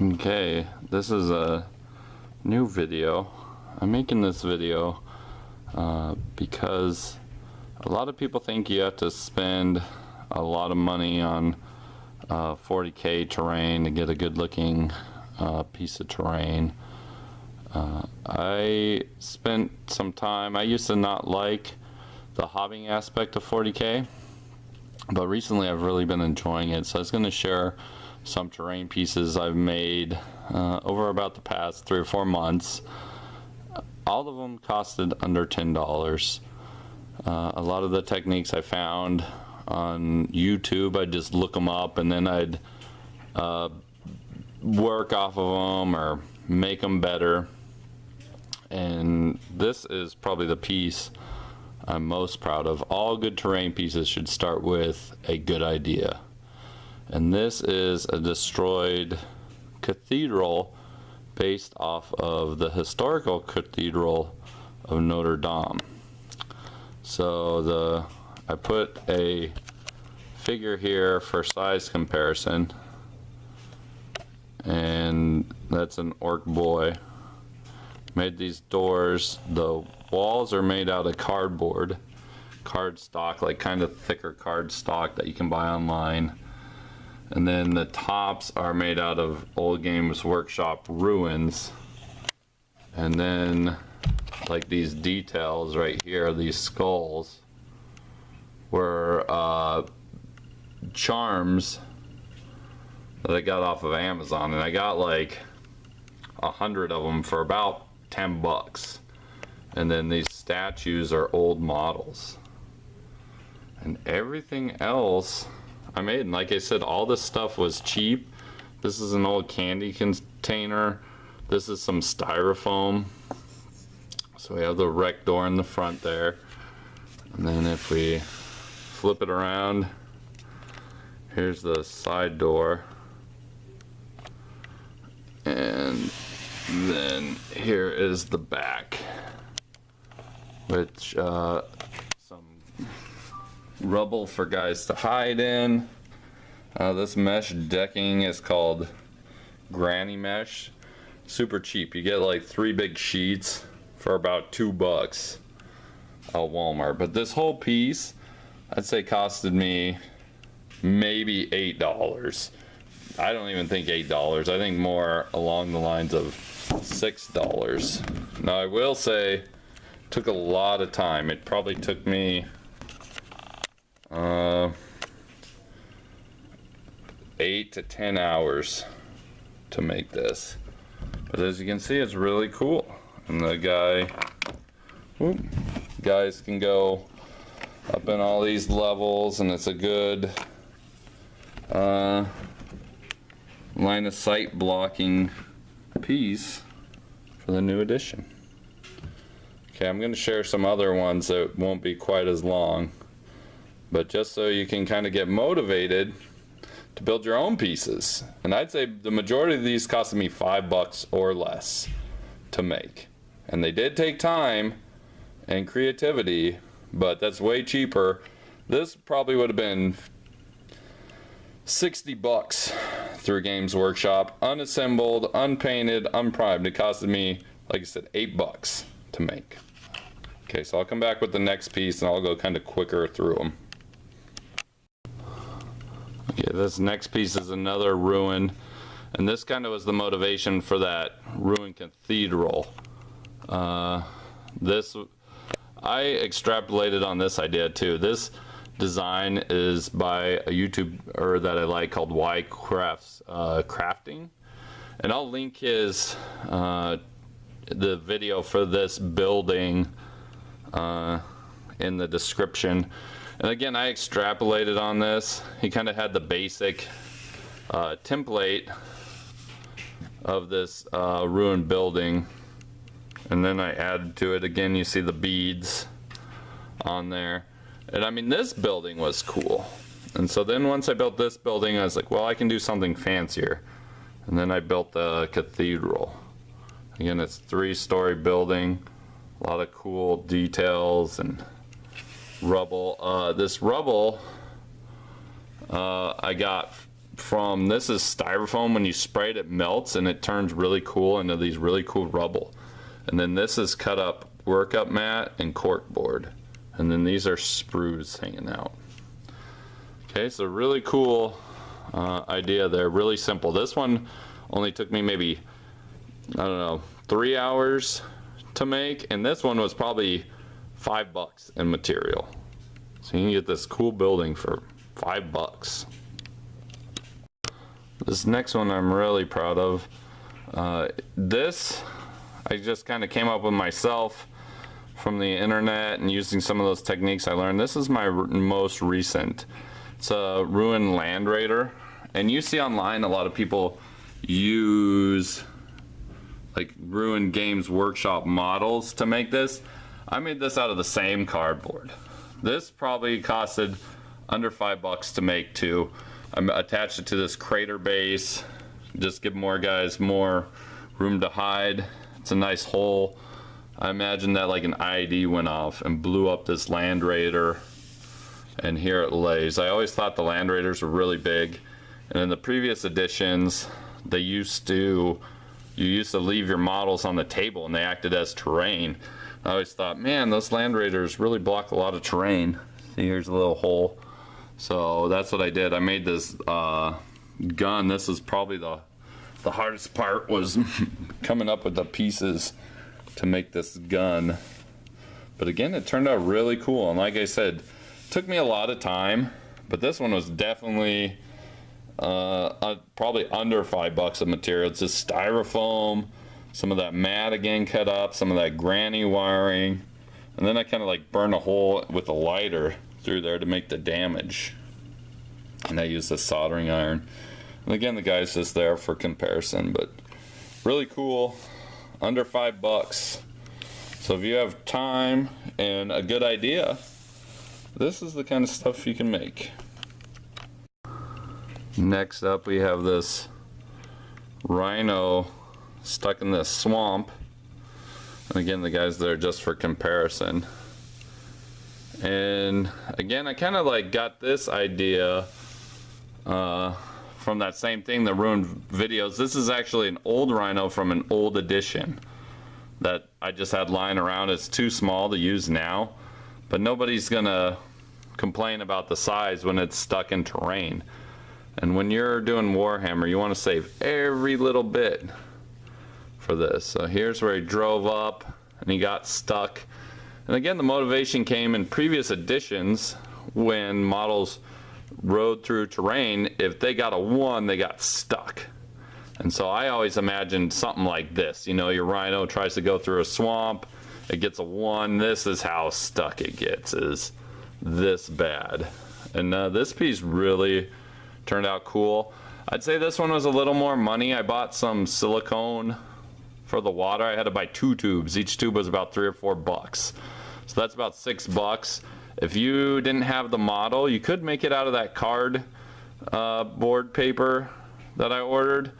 Okay, this is a new video. I'm making this video because a lot of people think you have to spend a lot of money on 40K terrain to get a good looking piece of terrain. I spent some time, I used to not like the hobbying aspect of 40K, but recently I've really been enjoying it. So I was going to share some terrain pieces I've made over about the past 3 or 4 months. All of them costed under $10. A lot of the techniques I found on YouTube, I'd just look them up and then I'd work off of them or make them better. And this is probably the piece I'm most proud of. All good terrain pieces should start with a good idea. And this is a destroyed cathedral based off of the historical cathedral of Notre Dame. So I put a figure here for size comparison, and that's an orc boy. Made these doors. The walls are made out of cardboard, cardstock, like kind of thicker cardstock that you can buy online. And then the tops are made out of Old Games Workshop ruins. And then like these details right here, these skulls, were charms that I got off of Amazon, and I got like 100 of them for about $10. And then these statues are old models, and everything else I made. And like I said, all this stuff was cheap. This is an old candy container. This is some styrofoam. So we have the wreck door in the front there, and then if we flip it around, here's the side door, and then here is the back, which some rubble for guys to hide in. This mesh decking is called Granny Mesh. Super cheap. You get like 3 big sheets for about $2 at Walmart. But this whole piece, I'd say, costed me maybe $8. I don't even think $8. I think more along the lines of $6. Now I will say, it took a lot of time. It probably took me 8 to 10 hours to make this. But as you can see, it's really cool. And the guys can go up in all these levels, and it's a good line of sight blocking piece for the new edition. Okay, I'm going to share some other ones that won't be quite as long, but just so you can kind of get motivated to build your own pieces. And I'd say the majority of these costed me $5 or less to make, and they did take time and creativity, but that's way cheaper. This probably would have been $60 through Games Workshop, unassembled, unpainted, unprimed. It costed me, like I said, $8 to make. Okay, so I'll come back with the next piece and I'll go kind of quicker through them. Okay, this next piece is another ruin, and this kind of was the motivation for that ruined cathedral. This, I extrapolated on this idea too. This design is by a YouTuber that I like called Y Crafts Crafting, and I'll link his the video for this building in the description. And again, I extrapolated on this. He kind of had the basic template of this ruined building, and then I added to it. Again, you see the beads on there. And I mean, this building was cool. And so then once I built this building, I was like, well, I can do something fancier. And then I built the cathedral. Again, it's a 3-story building, a lot of cool details and rubble. This rubble I got from, this is styrofoam. When you spray it, it melts and it turns really cool into these really cool rubble. And then this is cut up workup mat and cork board. And then these are sprues hanging out. Okay, so really cool idea there, really simple. This one only took me maybe, I don't know, 3 hours to make, and this one was probably $5 in material. So you can get this cool building for $5. This next one I'm really proud of. This I just kind of came up with myself from the internet and using some of those techniques I learned. This is my most recent. It's a Ruin Land Raider, and you see online a lot of people use like Ruin Games Workshop models to make this. I made this out of the same cardboard. This probably costed under $5 to make too. I attached it to this crater base, just give more guys more room to hide. It's a nice hole. I imagine that like an IED went off and blew up this Land Raider, and here it lays. I always thought the Land Raiders were really big, and in the previous editions they you used to leave your models on the table and they acted as terrain. I always thought, man, those Land Raiders really block a lot of terrain. See, here's a little hole. So that's what I did. I made this gun. This is probably the hardest part, was coming up with the pieces to make this gun. But again, it turned out really cool. And like I said, it took me a lot of time, but this one was definitely probably under $5 of material. It's just styrofoam, some of that mat again cut up, some of that granny wiring, and then I kind of like burned a hole with a lighter through there to make the damage. And I used the soldering iron. And again, the guy's just there for comparison, but really cool, under $5. So if you have time and a good idea, this is the kind of stuff you can make. Next up, we have this rhino stuck in this swamp. And again, the guy's there just for comparison. And again, I kind of like got this idea from that same thing, the Ruin videos. This is actually an old rhino from an old edition that I just had lying around. It's too small to use now, but nobody's gonna complain about the size when it's stuck in terrain. And when you're doing Warhammer, you want to save every little bit for this. So here's where he drove up and he got stuck. And again, the motivation came in previous editions when models rode through terrain. If they got a 1, they got stuck. And so I always imagined something like this. You know, your rhino tries to go through a swamp, it gets a 1. This is how stuck it gets, is this bad. And this piece really turned out cool. I'd say this one was a little more money. I bought some silicone for the water. I had to buy 2 tubes. Each tube was about $3 or $4. So that's about $6. If you didn't have the model, you could make it out of that card board paper that I ordered.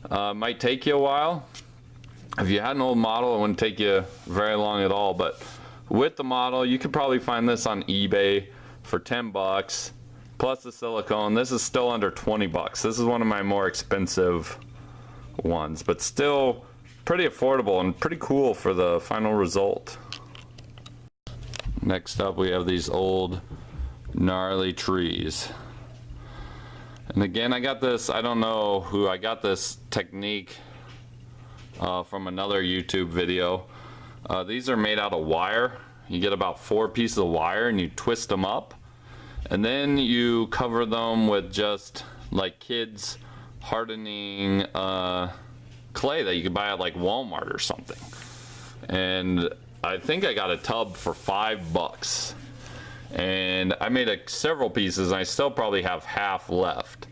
Might take you a while. If you had an old model, it wouldn't take you very long at all. But with the model, you could probably find this on eBay for $10. Plus the silicone. This is still under $20. This is one of my more expensive ones, but still pretty affordable and pretty cool for the final result. Next up, we have these old gnarly trees. And again, I got this, I don't know who, I got this technique from another YouTube video. These are made out of wire. You get about 4 pieces of wire and you twist them up. And then you cover them with just like kids hardening clay that you could buy at like Walmart or something. And I think I got a tub for $5. And I made several pieces and I still probably have half left.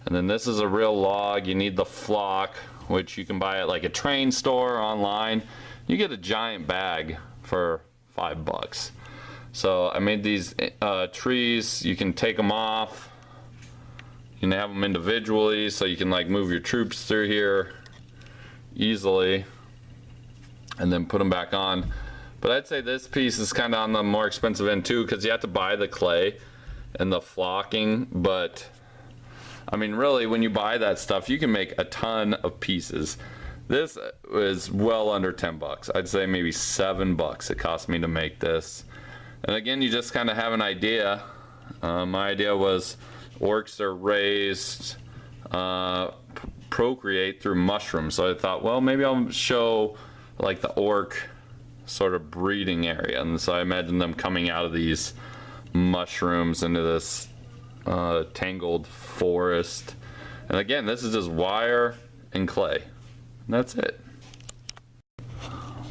And then this is a real log. You need the flock, which you can buy at like a train store or online. You get a giant bag for $5. So I made these trees. You can take them off. You can have them individually, so you can like move your troops through here easily and then put them back on. But I'd say this piece is kind of on the more expensive end too, because you have to buy the clay and the flocking. But I mean, really, when you buy that stuff, you can make a ton of pieces. This is well under 10 bucks. I'd say maybe $7 it cost me to make this. And again, you just kind of have an idea. My idea was orcs are raised, procreate through mushrooms. So I thought, well, maybe I'll show like the orc sort of breeding area. And so I imagine them coming out of these mushrooms into this tangled forest. And again, this is just wire and clay. And that's it.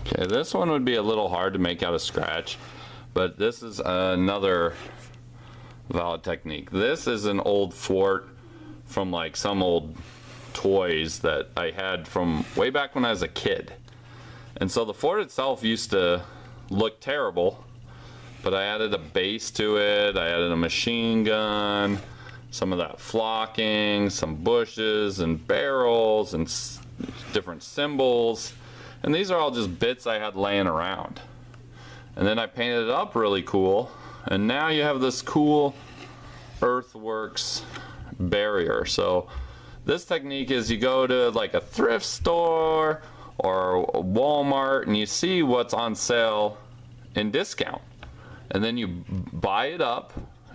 Okay, this one would be a little hard to make out of scratch, but this is another valid technique. This is an old fort from like some old toys that I had from way back when I was a kid. And so the fort itself used to look terrible, but I added a base to it, I added a machine gun, some of that flocking, some bushes and barrels and different symbols, and these are all just bits I had laying around. And then I painted it up really cool, and now you have this cool earthworks barrier. So this technique is you go to like a thrift store or a Walmart and you see what's on sale in discount, and then you buy it up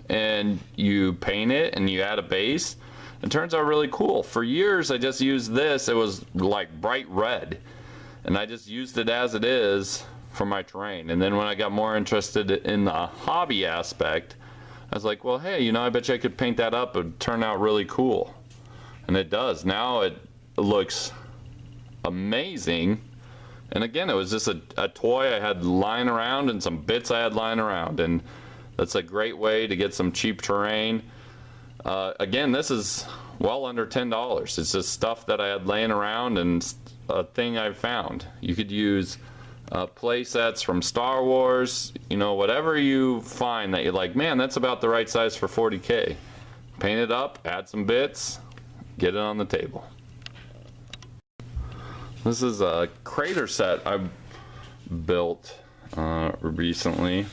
and you paint it and you add a base. It turns out really cool. For years I just used this. It was like bright red, and I just used it as it is for my terrain. And then when I got more interested in the hobby aspect, I was like, well, hey, you know, I bet you I could paint that up. It would turn out really cool. And it does. Now it looks amazing. And again, it was just a toy I had lying around and some bits I had lying around, and that's a great way to get some cheap terrain. Again, this is well under $10. It's just stuff that I had laying around and a thing I found. You could use play sets from Star Wars, you know, whatever you find that you're like, man, that's about the right size for 40K. Paint it up, add some bits, get it on the table. This is a crater set I built recently,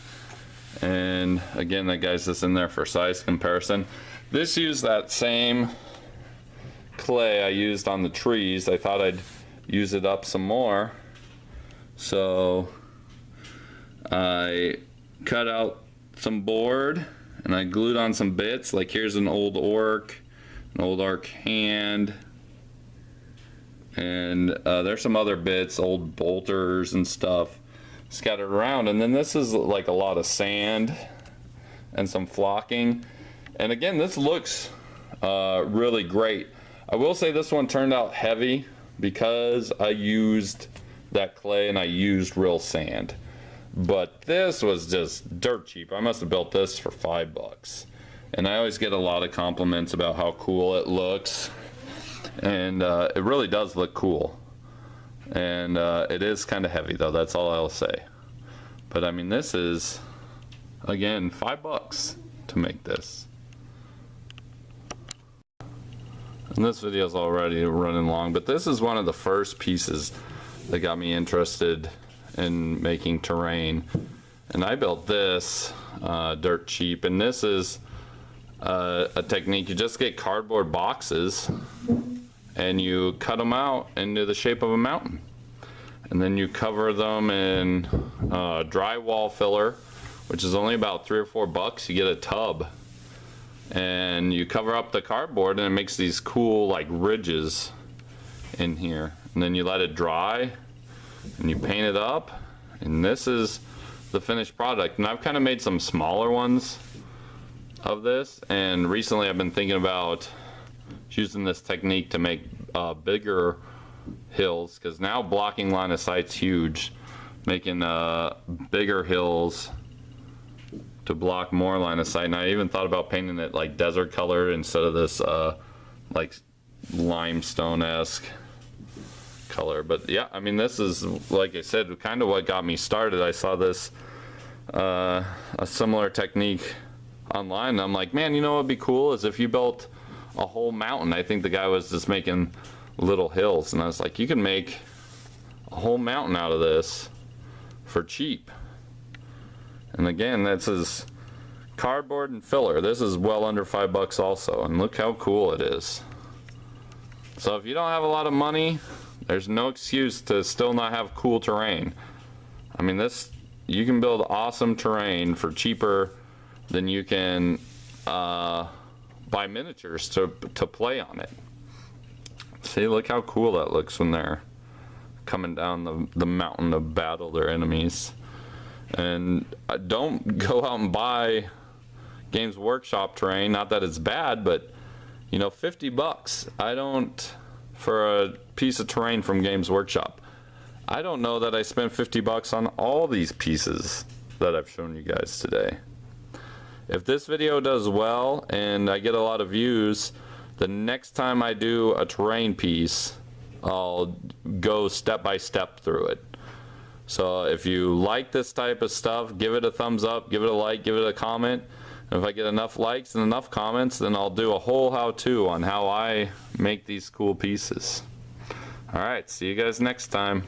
and again, that guy's just in there for size comparison. This used that same clay I used on the trees. I thought I'd use it up some more, so I cut out some board and I glued on some bits. Like here's an old orc hand, and there's some other bits, old bolters and stuff scattered around. And then this is like a lot of sand and some flocking. And again, this looks really great. I will say this one turned out heavy because I used that clay and I used real sand. But this was just dirt cheap. I must have built this for $5. And I always get a lot of compliments about how cool it looks. And it really does look cool. And it is kind of heavy though, that's all I'll say. But I mean, this is, again, $5 to make this. And this video is already running long, but this is one of the first pieces that got me interested in making terrain. And I built this dirt cheap, and this is a technique. You just get cardboard boxes and you cut them out into the shape of a mountain, and then you cover them in drywall filler, which is only about $3 or $4. You get a tub and you cover up the cardboard, and it makes these cool like ridges in here, and then you let it dry and you paint it up, and this is the finished product. And I've kind of made some smaller ones of this, and recently I've been thinking about using this technique to make bigger hills, because now blocking line of sight's huge. Making bigger hills to block more line of sight. And I even thought about painting it like desert color instead of this like limestone-esque color. But yeah, I mean, this is, like I said, kind of what got me started. I saw this a similar technique online, and I'm like, man, you know what would be cool is if you built a whole mountain. I think the guy was just making little hills, and I was like, you can make a whole mountain out of this for cheap. And again, that's as Cardboard and filler. This is well under $5 also, and look how cool it is. So if you don't have a lot of money, there's no excuse to still not have cool terrain. I mean, this, you can build awesome terrain for cheaper than you can buy miniatures to play on it. See, look how cool that looks when they're coming down the mountain to battle their enemies. And don't go out and buy Games Workshop terrain, not that it's bad, but you know, $50. I don't, for a piece of terrain from Games Workshop, I don't know that I spent $50 on all these pieces that I've shown you guys today. If this video does well and I get a lot of views, the next time I do a terrain piece, I'll go step by step through it. So if you like this type of stuff, give it a thumbs up, give it a like, give it a comment. And if I get enough likes and enough comments, then I'll do a whole how-to on how I make these cool pieces. Alright, see you guys next time.